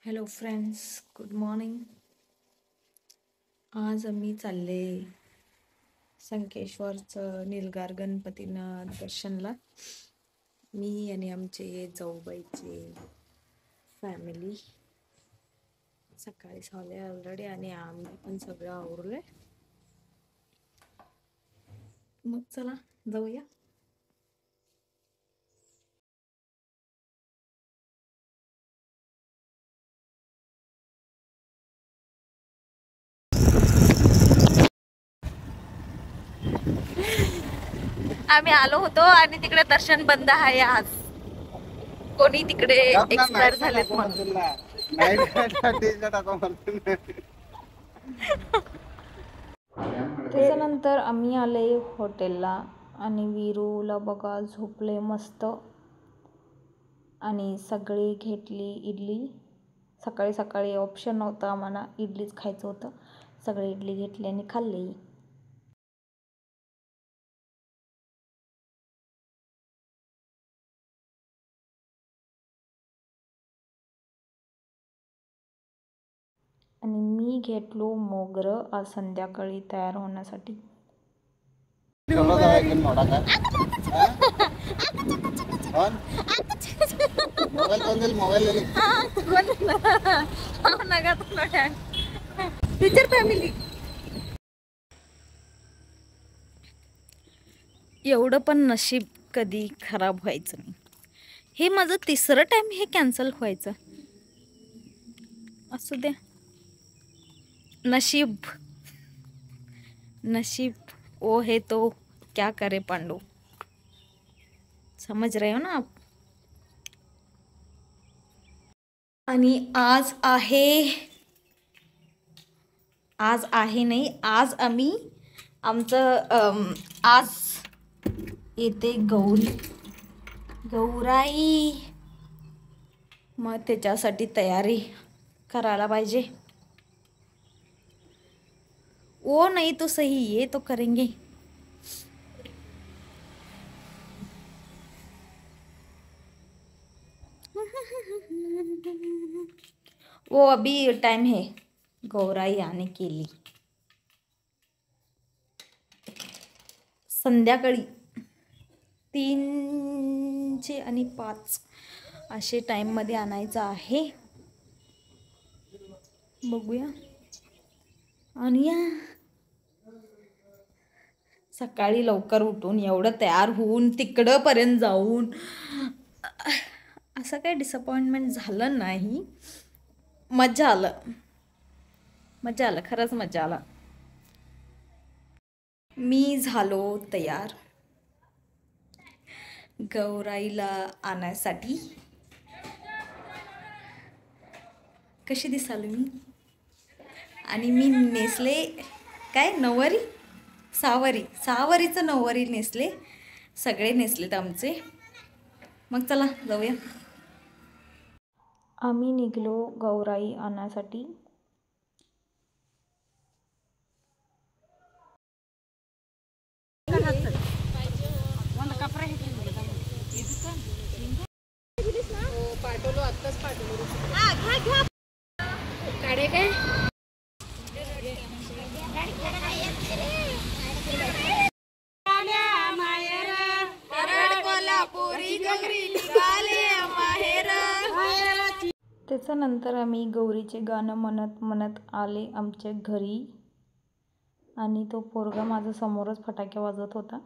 Hello friends, good morning. आज आम्ही चालले संकेश्वरचं निलगार गणपतीनं दर्शनला. मी आणि आमचे जाऊबाईचे फॅमिली सकाळी झाले ऑलरेडी आणि आम्ही पण सगळं आवरले. मग चला जाऊया. आम्ही आलो होतो आणि तिकडे दर्शन बंद आहे आज. कोणी तिकडे एक्सपायर झालेत म्हणून. त्याच्यानंतर आम्ही आले हॉटेलला आणि वीरूला बघा झोपले मस्त. आणि सगळी घेतली इडली. सकाळी सकाळी ऑप्शन नव्हता, आम्हाला इडलीच खायचं होतं. सगळी इडली घेतली आणि खाल्ली. आणि मी घेतलो मोगरं आज संध्याकाळी तयार होण्यासाठी. फॅमिली एवढं पण नशीब कधी खराब व्हायचं नाही. हे माझं तिसरं टाइम हे कॅन्सल व्हायचं. असू द्या, नशीब नशीब वो है तो क्या करे पांडू. समझ रहे हो ना आप. आणि आज नाही, आज आम्ही आमचं आज येते गौराई. मग त्याच्यासाठी तयारी करायला पाहिजे. वो नहीं तो सही, ये तो करेंगे. वो अभी टाइम है गौराई आने के लिए. संध्याकाळी 3 आणि 5 असे टाइममध्ये आणायचं आहे. बघूया. आणि सकाळी लवकर उठून एवढं तयार होऊन तिकडं पर्यंत जाऊन असं काही डिसअपॉइंटमेंट झालं नाही. मजा आलं, खरंच मजा आला. मी झालो तयार गौराईला आणण्यासाठी. कशी दिसाल मी. आणि मी नेसले काय नवरी, सहावारीचं नवरी नेसले. सगळे नेसलेत आमचे. मग चला जाऊया. आम्ही निघलो गौराई आणण्यासाठी. पाठवलो आत्ताच पाठवलो. काढे काय त्याच्यानंतर आम्ही गौरीचे गाणं म्हणत आले आमच्या घरी. आणि तो पोरगा माझा समोरच फटाके वाजवत होता.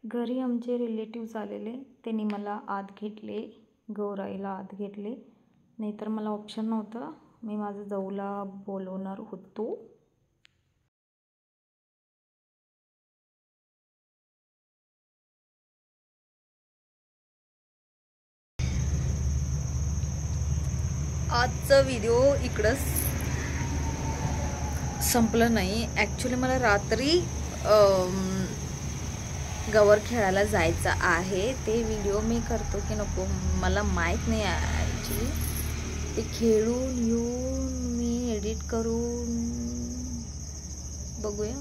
घरी आमचे रिलेटिव्स आलेले, त्यांनी मला आत घेतले, गौराईला आत घेतले. नाहीतर मला ऑप्शन नव्हतं, मी माझं जाऊला बोलवणार होतो. आजचा व्हिडिओ इकडंच संपलं नाही. ॲक्च्युली मला रात्री गवर खेळायला जायचं आहे. ते व्हिडिओ मी करतो की नको मला माहीत नाही. ॲक्च्युली ते खेळून येऊन मी एडिट करून बघूया.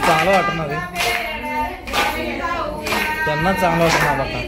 चांगलं वाटणार आहे त्यांना चांगलं वाटणार बघा.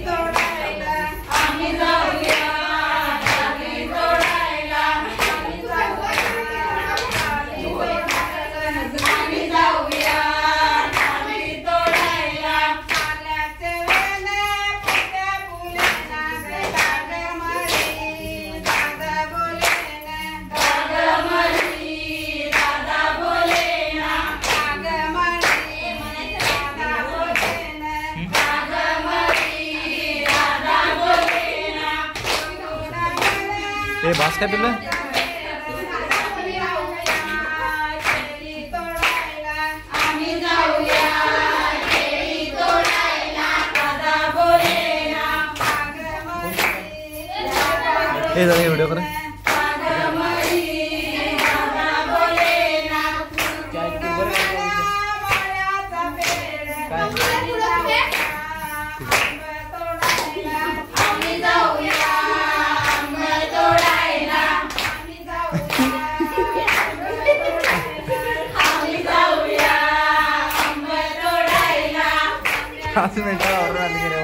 ए बास काय पिल्लं ए जरा व्हिडिओ कर. पाच मिनिटावर आली गेले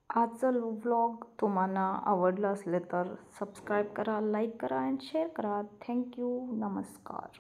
आजचं व्लॉग तुम्हाला आवडलं असले तर सबस्क्राईब करा, लाईक करा आणि शेअर करा. थँक्यू. नमस्कार.